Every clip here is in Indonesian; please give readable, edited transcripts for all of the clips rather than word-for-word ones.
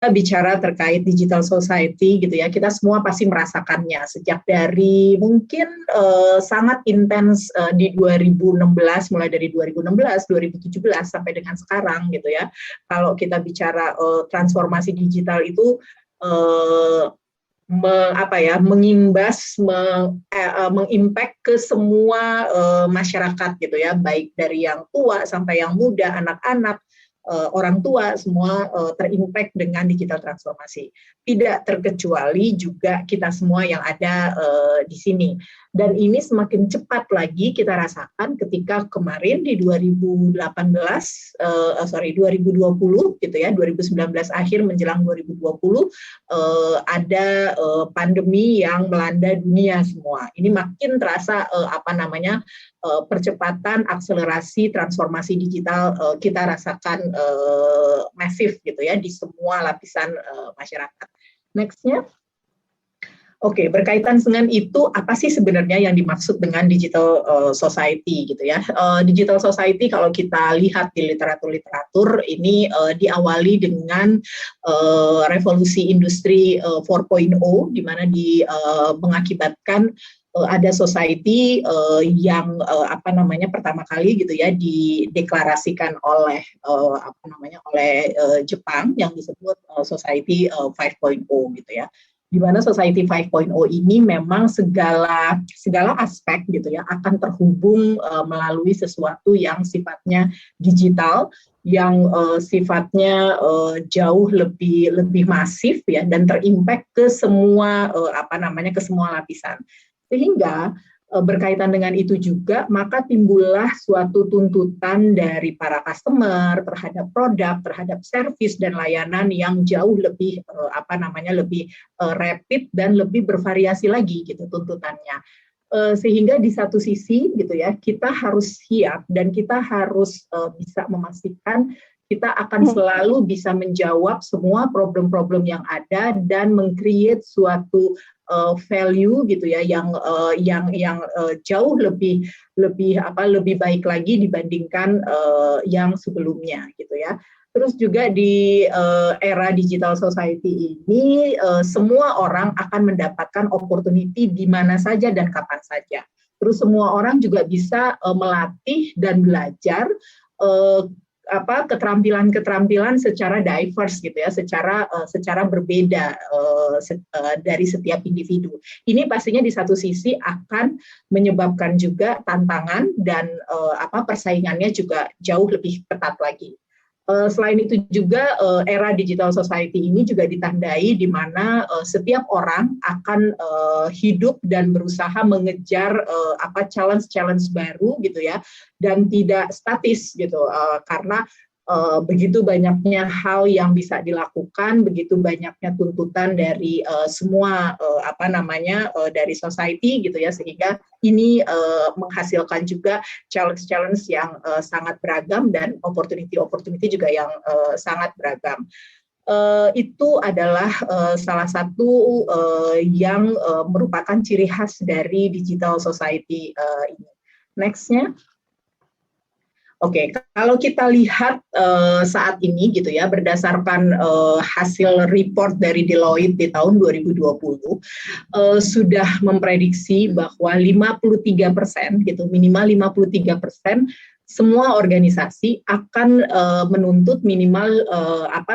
bicara terkait digital society gitu ya, kita semua pasti merasakannya sejak dari mungkin sangat intens di 2016, mulai dari 2016, 2017 sampai dengan sekarang gitu ya. Kalau kita bicara transformasi digital itu mengimbas, mengimpact ke semua masyarakat gitu ya, baik dari yang tua sampai yang muda, anak-anak, orang tua, semua terimpact dengan digital transformasi. Tidak terkecuali juga kita semua yang ada di sini. Dan ini semakin cepat lagi kita rasakan ketika kemarin di 2020 gitu ya, 2019 akhir menjelang 2020 ada pandemi yang melanda dunia semua. Ini makin terasa percepatan akselerasi transformasi digital kita rasakan masif gitu ya di semua lapisan masyarakat. Next-nya. Oke, berkaitan dengan itu, apa sih sebenarnya yang dimaksud dengan digital society gitu ya? Digital society kalau kita lihat di literatur ini diawali dengan revolusi industri 4.0, di mana mengakibatkan ada society yang pertama kali gitu ya dideklarasikan oleh Jepang yang disebut society 5.0 gitu ya. Di mana Society 5.0 ini memang segala aspek gitu ya akan terhubung melalui sesuatu yang sifatnya digital, yang sifatnya jauh lebih masif ya dan terimpact ke semua ke semua lapisan. Sehingga berkaitan dengan itu juga, maka timbullah suatu tuntutan dari para customer terhadap produk, terhadap servis dan layanan yang jauh lebih lebih rapid dan lebih bervariasi lagi gitu tuntutannya. Sehingga di satu sisi gitu ya, kita harus siap dan kita harus bisa memastikan kita akan selalu bisa menjawab semua problem-problem yang ada dan meng-create suatu value gitu ya yang jauh lebih baik lagi dibandingkan yang sebelumnya gitu ya. Terus juga di era digital society ini semua orang akan mendapatkan opportunity di mana saja dan kapan saja. Terus semua orang juga bisa melatih dan belajar keterampilan secara diverse gitu ya, secara berbeda dari setiap individu. Ini pastinya di satu sisi akan menyebabkan juga tantangan dan persaingannya juga jauh lebih ketat lagi. Selain itu juga era digital society ini juga ditandai di mana setiap orang akan hidup dan berusaha mengejar challenge baru gitu ya dan tidak statis gitu karena begitu banyaknya hal yang bisa dilakukan, begitu banyaknya tuntutan dari semua dari society gitu ya, sehingga ini menghasilkan juga challenge yang sangat beragam dan opportunity juga yang sangat beragam. Itu adalah salah satu yang merupakan ciri khas dari digital society ini. Next-nya. Oke, kalau kita lihat saat ini gitu ya, berdasarkan hasil report dari Deloitte di tahun 2020, sudah memprediksi bahwa 53% gitu, minimal 53% semua organisasi akan menuntut minimal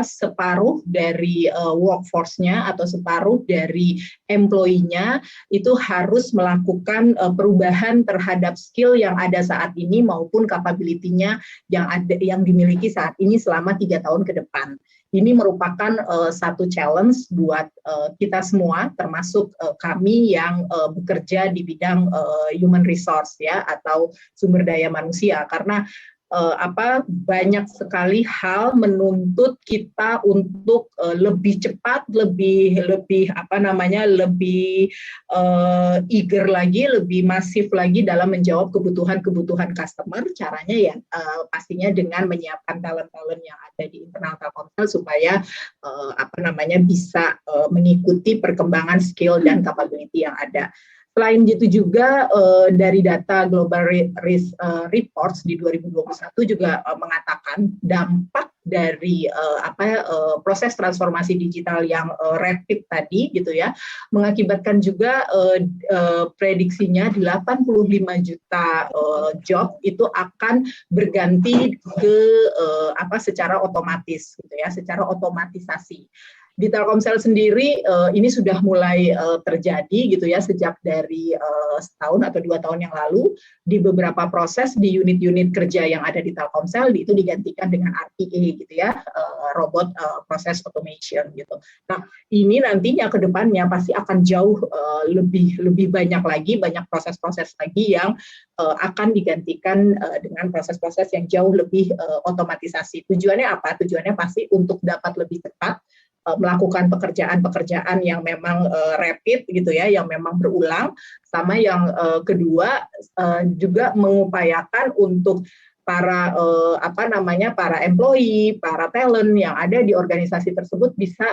separuh dari workforce-nya atau separuh dari employee-nya itu harus melakukan perubahan terhadap skill yang ada saat ini maupun capability-nya yang dimiliki saat ini selama 3 tahun ke depan. Ini merupakan satu challenge buat kita semua, termasuk kami yang bekerja di bidang human resource ya atau sumber daya manusia, karena banyak sekali hal menuntut kita untuk lebih cepat, lebih eager lagi, lebih masif lagi dalam menjawab kebutuhan customer. Caranya ya pastinya dengan menyiapkan talent-talent yang ada di internal Telkomsel supaya bisa mengikuti perkembangan skill dan capability yang ada. Selain itu juga dari data Global Risk Reports di 2021 juga mengatakan dampak dari proses transformasi digital yang rapid tadi gitu ya, mengakibatkan juga prediksinya 85 juta job itu akan berganti ke secara otomatis gitu ya, secara otomatisasi. Di Telkomsel sendiri ini sudah mulai terjadi gitu ya sejak dari setahun atau 2 tahun yang lalu di beberapa proses di unit-unit kerja yang ada di Telkomsel itu digantikan dengan RPA gitu ya, robot process automation gitu. Nah ini nantinya ke depannya pasti akan jauh lebih banyak lagi, banyak proses-proses lagi yang akan digantikan dengan proses-proses yang jauh lebih otomatisasi. Tujuannya apa? Tujuannya pasti untuk dapat lebih cepat melakukan pekerjaan-pekerjaan yang memang rapid gitu ya, yang memang berulang, sama yang kedua juga mengupayakan untuk para para employee, para talent yang ada di organisasi tersebut bisa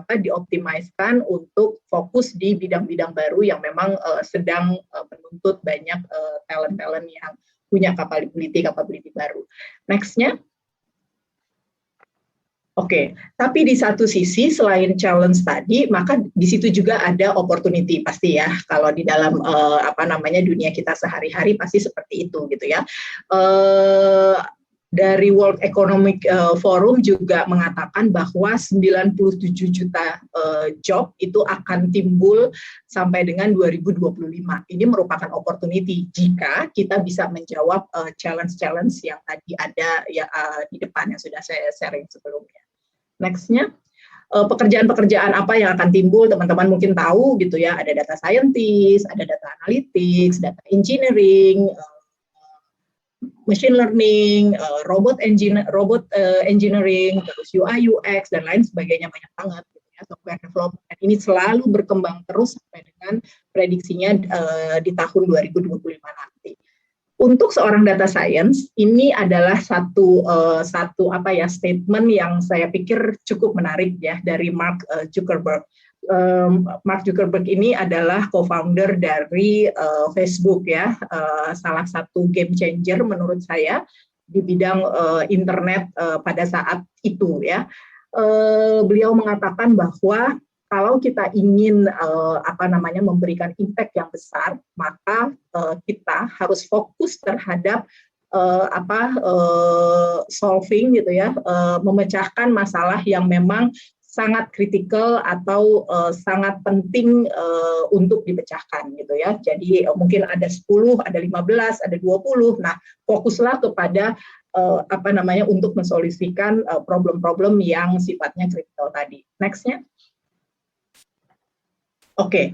dioptimalkan untuk fokus di bidang-bidang baru yang memang sedang menuntut banyak talent-talent yang punya capability baru. Next-nya. Oke, tapi di satu sisi selain challenge tadi, maka di situ juga ada opportunity pasti ya. Kalau di dalam dunia kita sehari-hari pasti seperti itu gitu ya. Dari World Economic Forum juga mengatakan bahwa 97 juta job itu akan timbul sampai dengan 2025. Ini merupakan opportunity jika kita bisa menjawab challenge-challenge yang tadi ada ya di depan yang sudah saya sharing sebelumnya. Next-nya, pekerjaan-pekerjaan apa yang akan timbul, teman-teman mungkin tahu gitu ya, ada data scientist, ada data analytics, data engineering, machine learning, robot engineering, terus UI UX dan lain sebagainya, banyak banget gitu ya, software development. Ini selalu berkembang terus sampai dengan prediksinya di tahun 2025 nanti. Untuk seorang data science, ini adalah satu statement yang saya pikir cukup menarik ya dari Mark Zuckerberg. Mark Zuckerberg ini adalah co-founder dari Facebook ya, salah satu game changer menurut saya di bidang internet pada saat itu ya. Beliau mengatakan bahwa kalau kita ingin memberikan impact yang besar, maka kita harus fokus terhadap solving gitu ya, memecahkan masalah yang memang sangat kritikal atau sangat penting untuk dipecahkan gitu ya. Jadi mungkin ada 10, ada 15, ada 20. Nah, fokuslah kepada untuk mensolusikan problem-problem yang sifatnya kritikal tadi. Next-nya. Oke,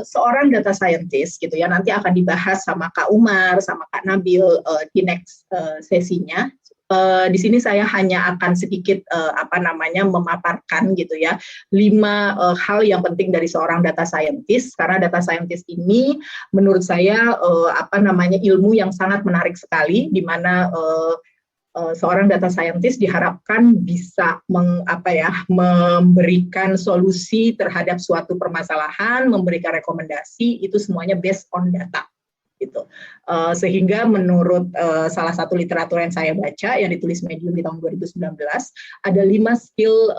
seorang data scientist gitu ya, nanti akan dibahas sama Kak Umar, sama Kak Nabil di next sesinya. Di sini saya hanya akan sedikit memaparkan gitu ya 5 hal yang penting dari seorang data scientist, karena data scientist ini menurut saya ilmu yang sangat menarik sekali, di mana seorang data scientist diharapkan bisa memberikan solusi terhadap suatu permasalahan, memberikan rekomendasi, itu semuanya based on data gitu. Sehingga menurut salah satu literatur yang saya baca yang ditulis Medium di tahun 2019, ada 5 skill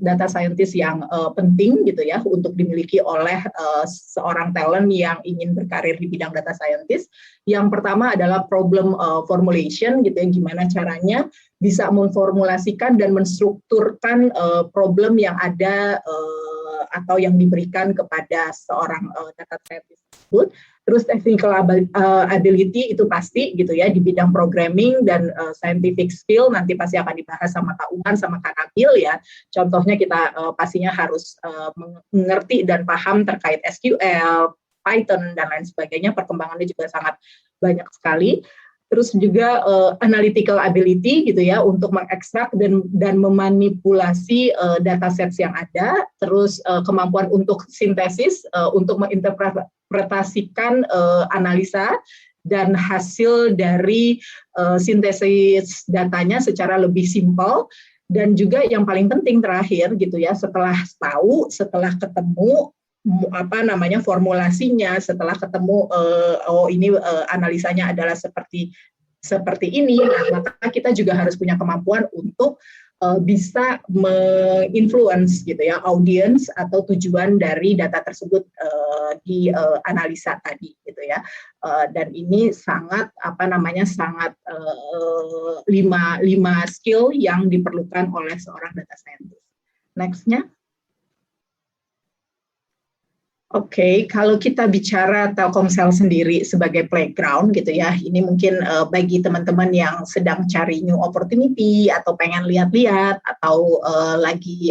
data scientist yang penting gitu ya untuk dimiliki oleh seorang talent yang ingin berkarir di bidang data scientist. Yang pertama adalah problem formulation gitu ya, gimana caranya bisa memformulasikan dan menstrukturkan problem yang ada atau yang diberikan kepada seorang data scientist tersebut. Terus technical ability itu pasti gitu ya, di bidang programming dan scientific skill nanti pasti akan dibahas sama Kak Umar sama Kak Nabil ya. Contohnya kita pastinya harus mengerti dan paham terkait SQL, Python dan lain sebagainya, perkembangannya juga sangat banyak sekali. Terus juga analytical ability gitu ya, untuk mengekstrak dan memanipulasi datasets yang ada. Terus kemampuan untuk sintesis, untuk menginterpretasikan analisa dan hasil dari sintesis datanya secara lebih simpel. Dan juga yang paling penting terakhir gitu ya, setelah tahu, setelah ketemu, formulasinya, setelah ketemu ini analisanya adalah seperti ini, nah, maka kita juga harus punya kemampuan untuk bisa menginfluence gitu ya audience atau tujuan dari data tersebut di analisa tadi gitu ya. Dan ini sangat sangat lima skill yang diperlukan oleh seorang data scientist. Next-nya. Oke, kalau kita bicara Telkomsel sendiri sebagai playground gitu ya, ini mungkin bagi teman-teman yang sedang cari new opportunity atau pengen lihat-lihat atau lagi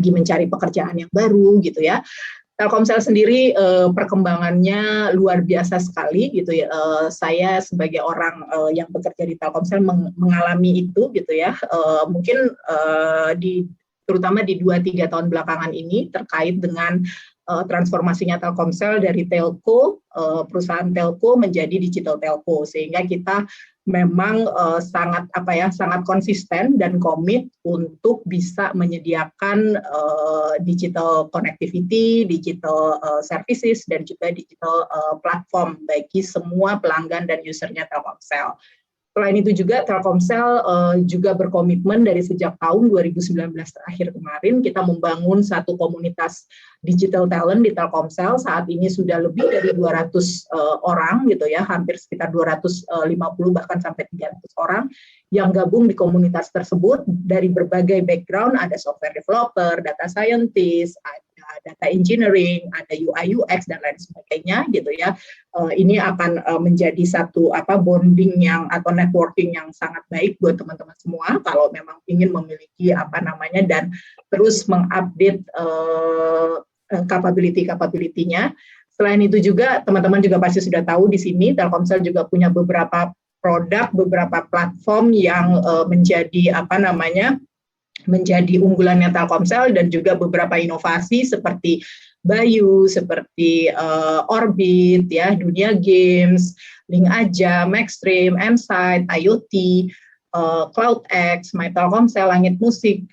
mencari pekerjaan yang baru gitu ya. Telkomsel sendiri perkembangannya luar biasa sekali gitu ya. Saya sebagai orang yang bekerja di Telkomsel mengalami itu gitu ya. Mungkin terutama di 2-3 tahun belakangan ini terkait dengan transformasinya Telkomsel dari telco, perusahaan telco menjadi digital telco, sehingga kita memang sangat konsisten dan komit untuk bisa menyediakan digital connectivity, digital services, dan juga digital platform bagi semua pelanggan dan usernya Telkomsel. Selain itu juga Telkomsel juga berkomitmen dari sejak tahun 2019 terakhir kemarin kita membangun satu komunitas digital talent di Telkomsel. Saat ini sudah lebih dari 200 orang gitu ya, hampir sekitar 250 bahkan sampai 300 orang yang gabung di komunitas tersebut dari berbagai background, ada software developer, data scientist, ada data engineering, ada UI UX dan lain sebagainya gitu ya. Ini akan menjadi satu bonding atau networking yang sangat baik buat teman-teman semua kalau memang ingin memiliki dan terus mengupdate capability-nya. Selain itu juga teman-teman juga pasti sudah tahu di sini Telkomsel juga punya beberapa produk, beberapa platform yang menjadi unggulannya Telkomsel, dan juga beberapa inovasi seperti Bayu, seperti Orbit, ya, Dunia Games, Link Aja, Maxstream, Msight, IoT, CloudX, My Telkomsel, Langit Musik,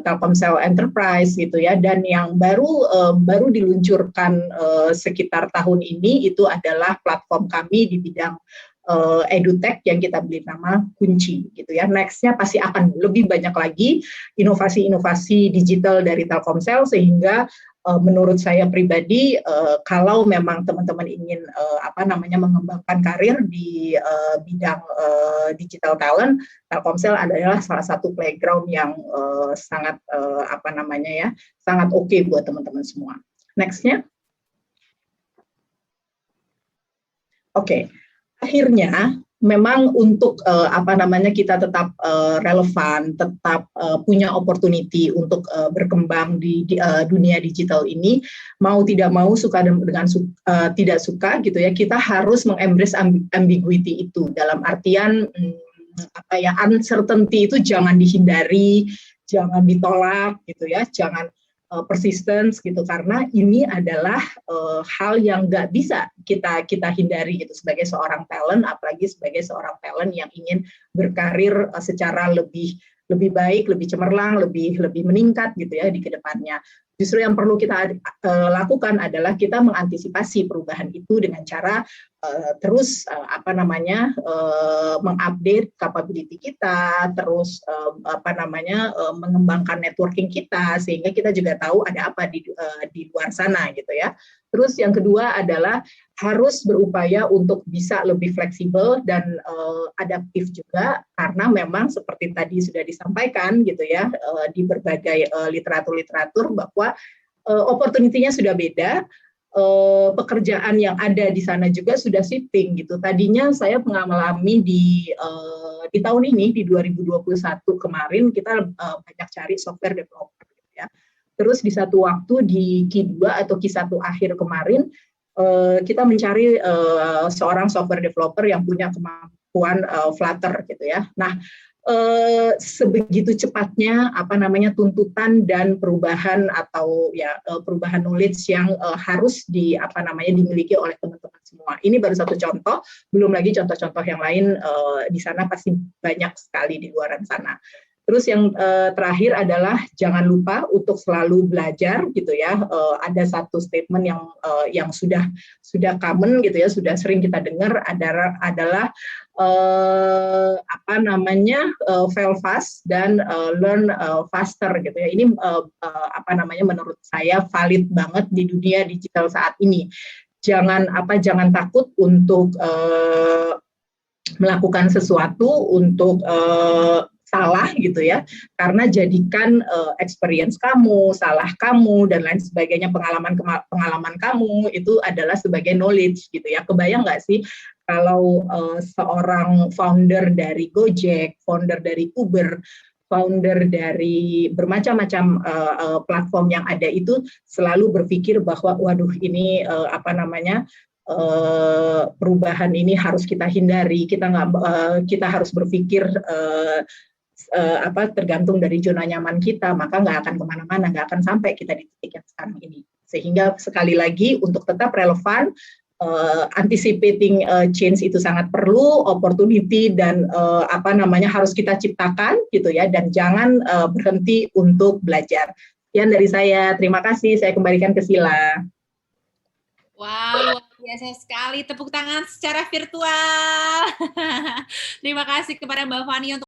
Telkomsel Enterprise gitu ya. Dan yang baru diluncurkan sekitar tahun ini itu adalah platform kami di bidang edutech yang kita beri nama Kunci gitu ya. Next-nya pasti akan lebih banyak lagi inovasi-inovasi digital dari Telkomsel, sehingga menurut saya pribadi kalau memang teman-teman ingin mengembangkan karir di bidang digital talent, Telkomsel adalah salah satu playground yang sangat sangat oke buat teman-teman semua. Next-nya. Oke. Akhirnya memang untuk kita tetap relevan, tetap punya opportunity untuk berkembang di dunia digital ini, mau tidak mau, suka dengan tidak suka gitu ya, kita harus mengembrace ambiguity itu, dalam artian uncertainty itu jangan dihindari, jangan ditolak gitu ya, jangan persistence gitu, karena ini adalah hal yang nggak bisa kita hindari gitu sebagai seorang talent, apalagi sebagai seorang talent yang ingin berkarir secara lebih baik, lebih cemerlang, lebih meningkat gitu ya di kedepannya. Justru yang perlu kita lakukan adalah kita mengantisipasi perubahan itu dengan cara terus mengupdate capability kita, terus mengembangkan networking kita, sehingga kita juga tahu ada apa di luar sana gitu ya. Terus yang kedua adalah harus berupaya untuk bisa lebih fleksibel dan adaptif juga, karena memang seperti tadi sudah disampaikan gitu ya di berbagai literatur bahwa opportunity-nya sudah beda, pekerjaan yang ada di sana juga sudah shifting gitu. Tadinya saya mengalami di tahun ini, di 2021 kemarin kita banyak cari software developer gitu ya. Terus di satu waktu di Q2 atau Q1 akhir kemarin kita mencari seorang software developer yang punya kemampuan Flutter gitu ya. Nah, sebegitu cepatnya tuntutan dan perubahan atau ya perubahan knowledge yang harus dimiliki oleh teman-teman semua. Ini baru satu contoh, belum lagi contoh-contoh yang lain di sana pasti banyak sekali di luar sana. Terus yang terakhir adalah jangan lupa untuk selalu belajar gitu ya. Ada satu statement yang sudah common gitu ya, sudah sering kita dengar adalah fail fast dan learn faster gitu ya. Ini menurut saya valid banget di dunia digital saat ini. Jangan takut untuk melakukan sesuatu, untuk salah gitu ya, karena jadikan experience kamu, salah kamu dan lain sebagainya, pengalaman kamu itu adalah sebagai knowledge gitu ya. Kebayang nggak sih kalau seorang founder dari Gojek, founder dari Uber, founder dari bermacam-macam platform yang ada itu selalu berpikir bahwa waduh ini perubahan ini harus kita hindari, kita harus berpikir tergantung dari zona nyaman kita, maka nggak akan kemana-mana, nggak akan sampai kita di titik yang sekarang ini. Sehingga sekali lagi untuk tetap relevan, anticipating change itu sangat perlu, opportunity dan harus kita ciptakan gitu ya, dan jangan berhenti untuk belajar. Sekian dari saya, terima kasih. Saya kembalikan ke Sila. Wow, luar biasa sekali. Tepuk tangan secara virtual. Terima kasih kepada Mbak Fani untuk